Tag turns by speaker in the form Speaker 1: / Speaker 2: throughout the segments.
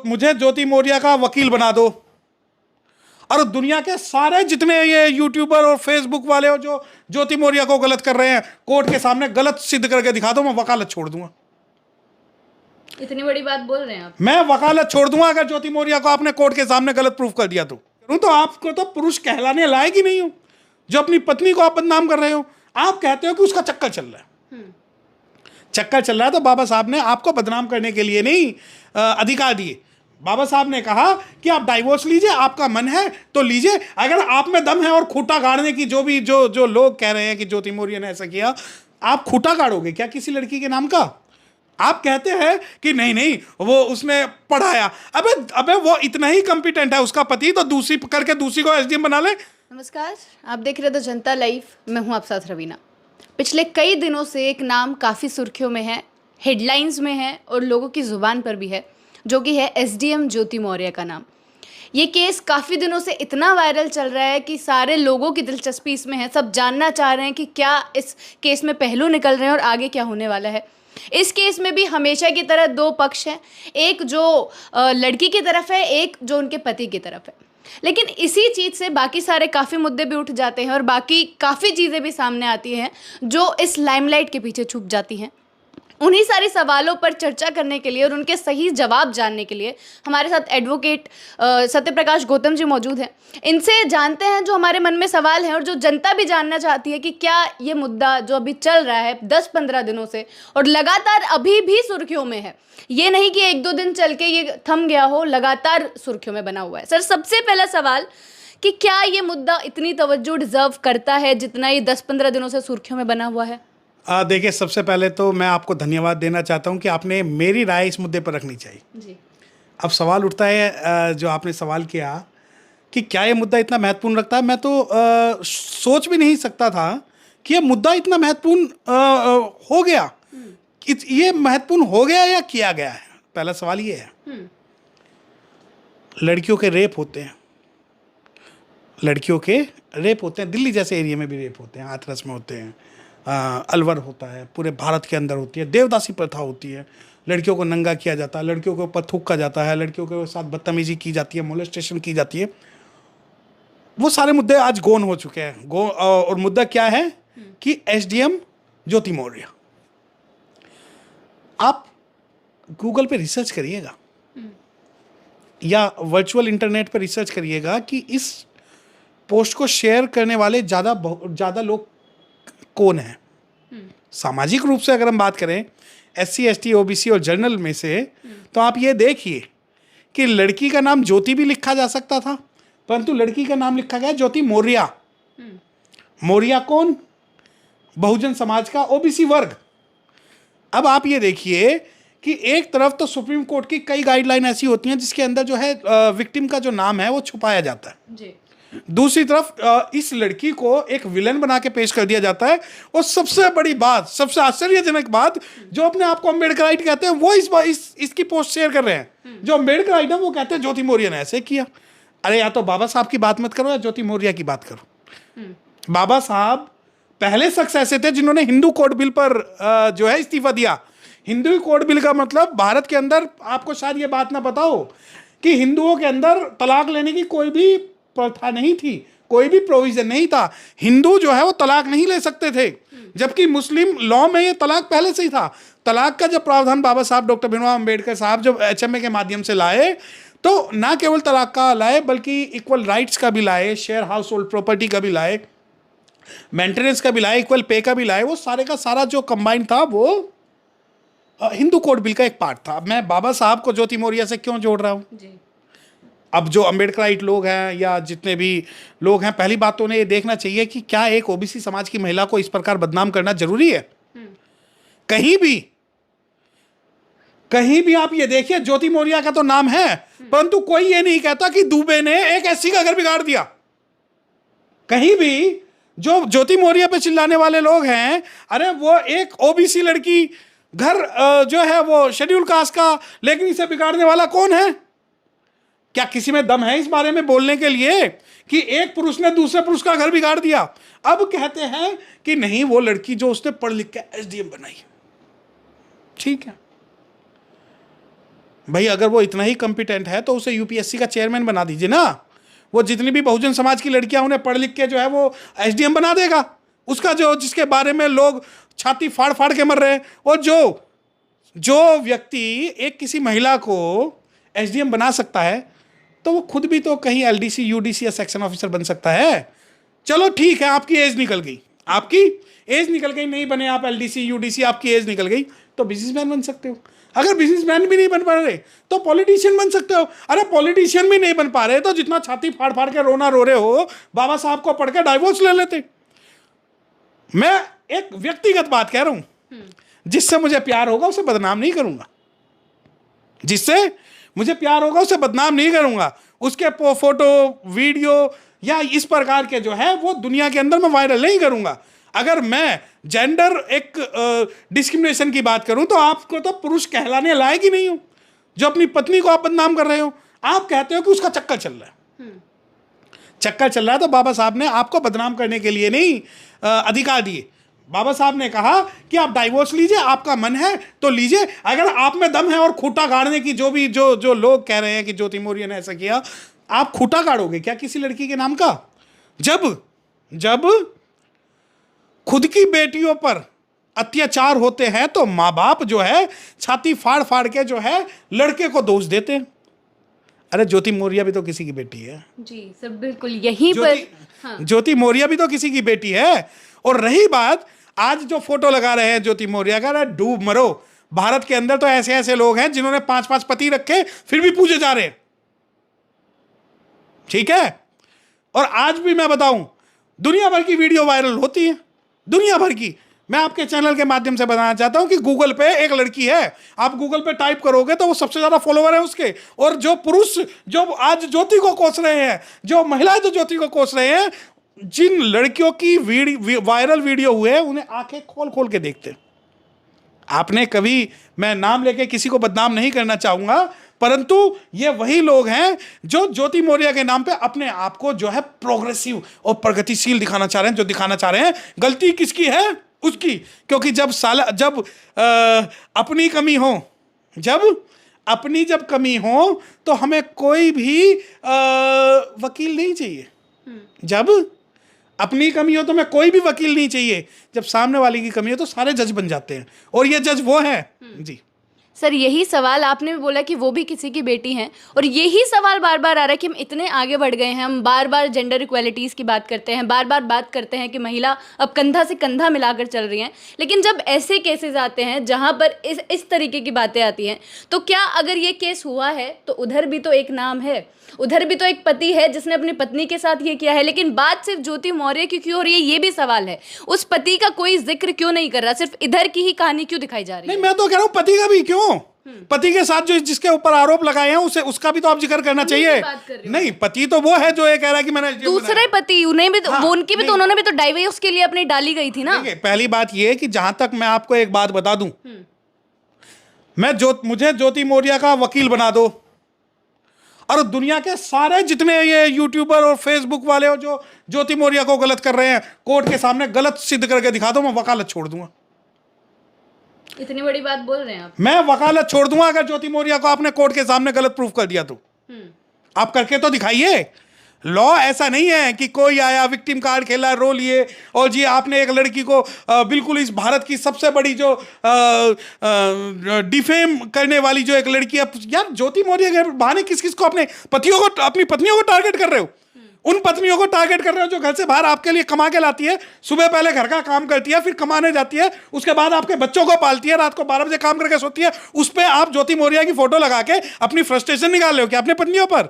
Speaker 1: मुझे ज्योति मौर्य का वकील बना दो, और दुनिया के सारे जितने ये यूट्यूबर और फेसबुक वाले हो जो ज्योति मौर्य को गलत कर रहे हैं, कोर्ट के सामने गलत सिद्ध करके दिखा दो, मैं वकालत छोड़ दूंगा।
Speaker 2: इतनी बड़ी बात बोल रहे हैं आप?
Speaker 1: मैं वकालत छोड़ दूंगा अगर ज्योति मौर्य को आपने कोर्ट के सामने गलत प्रूफ कर दिया तो आपको तो पुरुष कहलाने लायक ही नहीं हो, जो अपनी पत्नी को आप बदनाम कर रहे हो। आप कहते हो कि उसका चक्कर चल रहा है, चक्कर चल रहा है, तो बाबा साहब ने आपको बदनाम करने के लिए नहीं अधिकार दिए। बाबा साहब ने कहा कि आप डाइवोर्स लीजिए, आपका मन है तो लीजिए, अगर आप में दम है। और खूंटा गाड़ने की जो लोग कह रहे हैं कि ज्योति मौर्य ने ऐसा किया, आप खूंटा गाड़ोगे क्या किसी लड़की के नाम का? आप कहते हैं कि नहीं नहीं वो उसने पढ़ाया, अबे वो इतना ही कॉम्पिटेंट है उसका पति, तो दूसरी करके दूसरी को एसडीएम बना ले।
Speaker 2: नमस्कार, आप देख रहे थे जनता लाइव, मैं हूं आप साथ रवीना। पिछले कई दिनों से एक नाम काफ़ी सुर्खियों में है, हेडलाइंस में है और लोगों की ज़ुबान पर भी है, जो कि है एसडीएम ज्योति मौर्य का नाम। ये केस काफ़ी दिनों से इतना वायरल चल रहा है कि सारे लोगों की दिलचस्पी इसमें है। सब जानना चाह रहे हैं कि क्या इस केस में पहलू निकल रहे हैं और आगे क्या होने वाला है। इस केस में भी हमेशा की तरह दो पक्ष हैं, एक जो लड़की की तरफ है, एक जो उनके पति की तरफ है। लेकिन इसी चीज़ से बाकी सारे काफ़ी मुद्दे भी उठ जाते हैं और बाकी काफ़ी चीज़ें भी सामने आती हैं जो इस लाइमलाइट के पीछे छुप जाती हैं। उन्हीं सारे सवालों पर चर्चा करने के लिए और उनके सही जवाब जानने के लिए हमारे साथ एडवोकेट सत्यप्रकाश गौतम जी मौजूद हैं। इनसे जानते हैं जो हमारे मन में सवाल हैं और जो जनता भी जानना चाहती है कि क्या ये मुद्दा जो अभी चल रहा है 10-15 दिनों से और लगातार अभी भी सुर्खियों में है, ये नहीं कि 1-2 दिन चल के ये थम गया हो, लगातार सुर्खियों में बना हुआ है। सर, सबसे पहला सवाल कि क्या ये मुद्दा इतनी तवज्जो डिजर्व करता है जितना ये 10-15 दिनों से सुर्खियों में बना हुआ है?
Speaker 1: देखिए, सबसे पहले तो मैं आपको धन्यवाद देना चाहता हूं कि आपने मेरी राय इस मुद्दे पर रखनी चाहिए
Speaker 2: जी।
Speaker 1: अब सवाल उठता है जो आपने सवाल किया कि क्या ये मुद्दा इतना महत्वपूर्ण रखता है। मैं तो सोच भी नहीं सकता था कि ये मुद्दा इतना महत्वपूर्ण हो गया। ये महत्वपूर्ण हो गया या किया गया है, पहला सवाल ये है। लड़कियों के रेप होते हैं, लड़कियों के रेप होते हैं, दिल्ली जैसे एरिया में भी रेप होते हैं, हाथरस में होते हैं, अलवर होता है, पूरे भारत के अंदर होती है, देवदासी प्रथा होती है, लड़कियों को नंगा किया जाता है, लड़कियों के ऊपर थूका जाता है, लड़कियों के साथ बदतमीजी की जाती है, मोलेस्टेशन की जाती है। वो सारे मुद्दे आज गौन हो चुके हैं। और मुद्दा क्या है कि एसडीएम ज्योति मौर्य। आप गूगल पे रिसर्च करिएगा या वर्चुअल इंटरनेट पर रिसर्च करिएगा कि इस पोस्ट को शेयर करने वाले ज़्यादा लोग कौन है। सामाजिक रूप से अगर हम बात करें SC ST OBC और जनरल में से, तो आप ये देखिए कि लड़की का नाम ज्योति भी लिखा जा सकता था, परंतु लड़की का नाम लिखा गया ज्योति मौर्य। मौर्य कौन? बहुजन समाज का OBC वर्ग। अब आप ये देखिए कि एक तरफ तो सुप्रीम कोर्ट की कई गाइडलाइन ऐसी होती हैं जिसके अंदर जो है विक्टिम का जो नाम है वो छुपाया जाता है जी। दूसरी तरफ इस लड़की को एक विलन बना के पेश कर दिया जाता है। और सबसे बड़ी बात, सबसे आश्चर्यजनक बात, जो अपने आप को अम्बेडकराइट कहते हैं वो इसकी पोस्ट शेयर कर रहे हैं। जो अम्बेडकराइट है वो कहते हैं ज्योति मौर्य ने ऐसे किया। अरे या तो बाबा साहब की बात मत करो या ज्योति मौर्य की बात करो। बाबा साहब पहले शख्स ऐसे थे जिन्होंने हिंदू कोड बिल पर जो है इस्तीफा दिया। हिंदू कोड बिल का मतलब भारत के अंदर, आपको शायद ये बात ना पता हो कि हिंदुओं के अंदर तलाक लेने की कोई भी प्रथा नहीं थी, कोई भी प्रोविजन नहीं था। हिंदू जो है वो तलाक नहीं ले सकते थे, जबकि मुस्लिम लॉ में ये तलाक पहले से ही था। तलाक का जब प्रावधान बाबा साहब डॉक्टर भीमराव अंबेडकर साहब जब HMA के माध्यम से लाए, तो ना केवल तलाक का लाए बल्कि इक्वल राइट्स का भी लाए, शेयर हाउस होल्ड प्रॉपर्टी का भी लाए, मेंटेनेंस का भी लाए, इक्वल पे का भी लाए। वो सारे का सारा जो कंबाइंड था वो हिंदू कोड बिल का एक पार्ट था। मैं बाबा साहब को ज्योति मौर्य से क्यों जोड़ रहा हूँ? अब जो अम्बेडकराइट लोग हैं या जितने भी लोग हैं, पहली बात तो उन्हें ये देखना चाहिए कि क्या एक OBC समाज की महिला को इस प्रकार बदनाम करना जरूरी है? कहीं भी आप ये देखिए, ज्योति मौर्य का तो नाम है, परंतु कोई ये नहीं कहता कि दुबे ने एक SC का घर बिगाड़ दिया। कहीं भी जो ज्योति मौर्य पे चिल्लाने वाले लोग हैं, अरे वो एक OBC लड़की घर जो है वो शेड्यूल कास्ट का, लेकिन इसे बिगाड़ने वाला कौन है? क्या किसी में दम है इस बारे में बोलने के लिए कि एक पुरुष ने दूसरे पुरुष का घर बिगाड़ दिया? अब कहते हैं कि नहीं, वो लड़की जो उसने पढ़ लिख के SDM बनाई। ठीक है, भाई अगर वो इतना ही कॉम्पिटेंट है तो उसे यूपीएससी का चेयरमैन बना दीजिए ना। वो जितनी भी बहुजन समाज की लड़कियां उन्हें पढ़ लिख के जो है वो एसडीएम बना देगा। उसका जो जिसके बारे में लोग छाती फाड़ फाड़ के मर रहे हैं, और जो व्यक्ति एक किसी महिला को एसडीएम बना सकता है तो वो खुद भी तो कहीं एलडीसी यूडीसी या सेक्शन ऑफिसर बन सकता है। चलो ठीक है, आपकी एज निकल गई, आपकी एज निकल गई, नहीं बने आप एलडीसी यूडीसी, आपकी एज निकल गई, तो बिजनेसमैन बन सकते हो। अगर बिजनेसमैन भी नहीं बन पा रहे तो पॉलिटिशियन बन सकते हो। अरे पॉलिटिशियन भी नहीं बन पा रहे तो जितना छाती फाड़ फाड़ के रोना रो रहे हो, बाबा साहब को पढ़ के डाइवोर्स ले लेते। मैं एक व्यक्तिगत बात कह रहा हूं, जिससे मुझे प्यार होगा उसे बदनाम नहीं करूंगा, जिससे मुझे प्यार होगा उसे बदनाम नहीं करूंगा। उसके फोटो वीडियो या इस प्रकार के जो है वो दुनिया के अंदर मैं वायरल नहीं करूंगा। अगर मैं जेंडर एक डिस्क्रिमिनेशन की बात करूं तो आपको तो पुरुष कहलाने लायक ही नहीं हो। जो अपनी पत्नी को आप बदनाम कर रहे हो, आप कहते हो कि उसका चक्कर चल रहा है, चक्कर चल रहा है, तो बाबा साहब ने आपको बदनाम करने के लिए नहीं अधिकार दिए। बाबा साहब ने कहा कि आप डाइवोर्स लीजिए, आपका मन है तो लीजिए। अगर आप में दम है और खूंटा गाड़ने की जो लोग कह रहे हैं कि ज्योति मौर्य ने ऐसा किया, आप खूंटा गाड़ोगे क्या किसी लड़की के नाम का? जब खुद की बेटियों पर अत्याचार होते हैं तो माँ बाप जो है छाती फाड़ फाड़ के जो है लड़के को दोष देते हैं। अरे ज्योति मौर्य भी तो किसी की बेटी है
Speaker 2: जी सर, बिल्कुल यहीं पर
Speaker 1: ज्योति मौर्य भी तो किसी की बेटी है। और रही बात आज जो फोटो लगा रहे हैं ज्योति मौर्य का, अरे डूब मरो। भारत के अंदर तो ऐसे ऐसे लोग हैं जिन्होंने 5-5 पति रखे फिर भी पूजे जा रहे हैं, ठीक है। और आज भी मैं बताऊं, दुनिया भर की वीडियो वायरल होती है, दुनिया भर की। मैं आपके चैनल के माध्यम से बताना चाहता हूं कि गूगल पे एक लड़की है, आप गूगल पे टाइप करोगे तो वो सबसे ज्यादा फॉलोवर है उसके। और जो पुरुष जो आज ज्योति को कोस रहे हैं, जो महिलाएं जो ज्योति को कोस रहे हैं, जिन लड़कियों की वायरल वीडियो हुए उन्हें आंखें खोल खोल के देखते। आपने कभी, मैं नाम लेके किसी को बदनाम नहीं करना चाहूंगा, परंतु ये वही लोग हैं जो ज्योति मौर्य के नाम पे अपने आप को जो है प्रोग्रेसिव और प्रगतिशील दिखाना चाह रहे हैं। जो दिखाना चाह रहे हैं, गलती किसकी है? उसकी। क्योंकि जब अपनी कमी हो, जब कमी हो तो हमें कोई भी वकील नहीं चाहिए। जब अपनी कमी हो तो मैं कोई भी वकील नहीं चाहिए। जब सामने वाले की कमी हो तो सारे जज बन जाते हैं, और ये जज वो हैं। जी
Speaker 2: सर, यही सवाल आपने भी बोला कि वो भी किसी की बेटी हैं, और यही सवाल बार बार आ रहा है कि हम इतने आगे बढ़ गए हैं, हम बार बार जेंडर इक्वालिटीज़ की बात करते हैं, बार बार बात करते हैं कि महिला अब कंधा से कंधा मिलाकर चल रही हैं, लेकिन जब ऐसे केसेस आते हैं जहां पर इस तरीके की बातें आती हैं, तो क्या अगर ये केस हुआ है तो उधर भी तो एक नाम है, उधर भी तो एक पति है जिसने अपनी पत्नी के साथ ये किया है, लेकिन बात सिर्फ ज्योति मौर्य की क्यों हो रही है? ये भी सवाल है। उस पति का कोई जिक्र क्यों नहीं कर रहा? सिर्फ इधर की ही कहानी क्यों दिखाई जा रही है?
Speaker 1: नहीं, मैं तो कह रहा हूं पति का भी क्यों, पति के साथ जो जिसके ऊपर आरोप लगाए हैं उसका भी तो आप जिक्र करना चाहिए। नहीं, पति तो वो है जो ये कह रहा है कि मैंने
Speaker 2: दूसरे पति, उन्हें भी तो उनकी भी तो उन्होंने भी तो डाइवोर्स के लिए अपनी डाली गई थी ना।
Speaker 1: पहली बात ये है कि जहां तक मैं आपको एक बात बता दूं, मुझे ज्योति मौर्य का वकील बना दो, और दुनिया के सारे जितने ये यूट्यूबर और फेसबुक वाले हो जो ज्योति मौर्य को गलत कर रहे हैं, कोर्ट के सामने गलत सिद्ध करके दिखा दो, मैं वकालत छोड़ दूंगा।
Speaker 2: इतनी बड़ी बात बोल रहे हैं आप?
Speaker 1: मैं वकालत छोड़ दूंगा अगर ज्योति मौर्य को आपने कोर्ट के सामने गलत प्रूफ कर दिया तो। आप करके तो दिखाइए। लॉ ऐसा नहीं है कि कोई आया विक्टिम कार्ड खेला, रो लिए, और जी आपने एक लड़की को बिल्कुल इस भारत की सबसे बड़ी जो डिफेम करने वाली जो एक लड़की है, यार ज्योति मौर्य के बहाने किस किस को अपनी पत्नियों को टारगेट कर रहे हो? उन पत्नियों को टारगेट कर रहे हो जो घर से बाहर आपके लिए कमा के लाती है, सुबह पहले घर का काम करती है, फिर कमाने जाती है, उसके बाद आपके बच्चों को पालती है, रात को 12 बजे काम करके सोती है। उस पर आप ज्योति मौर्य की फोटो लगा के अपनी फ्रस्ट्रेशन निकाल रहे हो क्या अपने पत्नियों पर?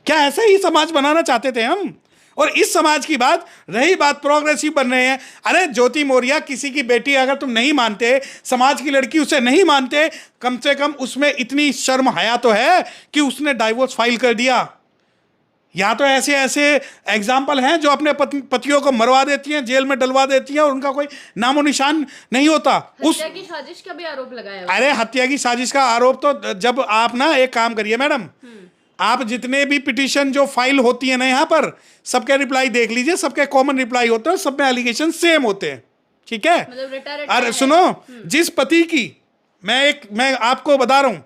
Speaker 1: क्या ऐसे ही समाज बनाना चाहते थे हम? और इस समाज की बात रही, बात प्रोग्रेसिव बन रहे हैं। अरे ज्योति मौर्य किसी की बेटी अगर तुम नहीं मानते, समाज की लड़की उसे नहीं मानते, कम से कम उसमें इतनी शर्म हया तो है कि उसने डाइवोर्स फाइल कर दिया। यहाँ तो ऐसे ऐसे एग्जाम्पल हैं जो अपने पतियों को मरवा देती हैं, जेल में डलवा देती हैं, और उनका कोई नामो निशान नहीं होता।
Speaker 2: हत्या की साजिश का भी आरोप लगाया।
Speaker 1: अरे हत्या की साजिश का आरोप तो जब आप ना एक काम करिए मैडम, आप जितने भी पिटीशन जो फाइल होती है ना यहाँ पर, सबके रिप्लाई देख लीजिए, सबके कॉमन रिप्लाई होते हैं, सब में एलिगेशन सेम होते हैं, ठीक है?
Speaker 2: मतलब
Speaker 1: अरे सुनो, जिस पति की मैं आपको बता रहा हूँ,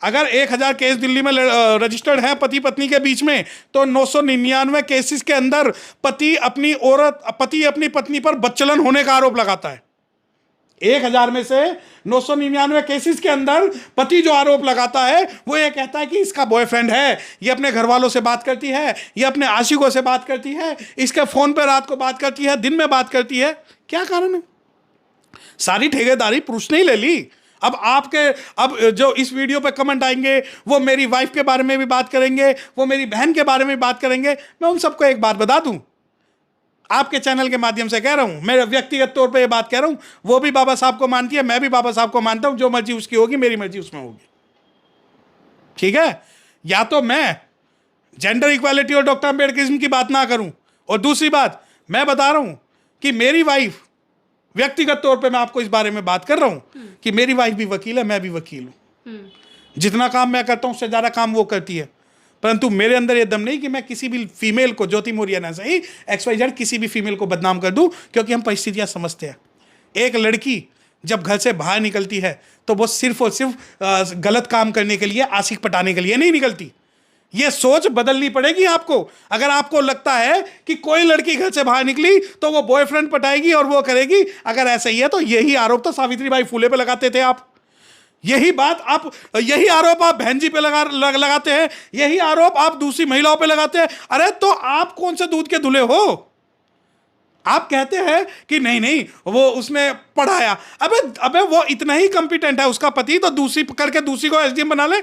Speaker 1: अगर 1000 केस दिल्ली में रजिस्टर्ड हैं पति पत्नी के बीच में, तो 999 केसेस के अंदर पति अपनी पत्नी पर बच्चलन होने का आरोप लगाता है। 1000 में से 999 केसेस के अंदर पति जो आरोप लगाता है वो ये कहता है कि इसका बॉयफ्रेंड है, ये अपने घर वालों से बात करती है, ये अपने आशिकों से बात करती है, इसके फोन पे रात को बात करती है, दिन में बात करती है। क्या कारण है? सारी ठेकेदारी पुरुष ने ही ले ली। अब जो इस वीडियो पे कमेंट आएंगे वो मेरी वाइफ के बारे में भी बात करेंगे, वो मेरी बहन के बारे में भी बात करेंगे। मैं उन सबको एक बात बता दूं, आपके चैनल के माध्यम से कह रहा हूं, मैं व्यक्तिगत तौर पे ये बात कह रहा हूं, वो भी बाबा साहब को मानती है, मैं भी बाबा साहब को मानता हूं। जो मर्जी उसकी होगी, मेरी मर्जी उसमें होगी। ठीक है? या तो मैं जेंडर इक्वालिटी और डॉक्टर अम्बेडकरिज्म की बात ना करूं, और दूसरी बात मैं बता रहा हूं कि मेरी वाइफ, व्यक्तिगत तौर पे मैं आपको इस बारे में बात कर रहा हूं कि मेरी वाइफ भी वकील है, मैं भी वकील हूं। जितना काम मैं करता हूं उससे ज्यादा काम वो करती है, परंतु मेरे अंदर ये दम नहीं कि मैं किसी भी फीमेल को, ज्योति मौर्य ना सही, XYZ किसी भी फीमेल को बदनाम कर दूं, क्योंकि हम परिस्थितियां समझते हैं। एक लड़की जब घर से बाहर निकलती है तो वो सिर्फ और सिर्फ गलत काम करने के लिए, आशिक पटाने के लिए नहीं निकलती। ये सोच बदलनी पड़ेगी आपको। अगर आपको लगता है कि कोई लड़की घर से बाहर निकली तो वो बॉयफ्रेंड पटाएगी और वो करेगी, अगर ऐसा ही है तो यही आरोप तो सावित्रीबाई फुले पे लगाते थे आप। यही आरोप आप बहन जी पे लगाते हैं, यही आरोप आप दूसरी महिलाओं पे लगाते हैं। अरे तो आप कौन से दूध के धुले हो? आप कहते हैं कि नहीं वो उसने पढ़ाया। अबे वो इतना ही कॉम्पिटेंट है उसका पति, तो दूसरी करके दूसरी को SDM बना ले।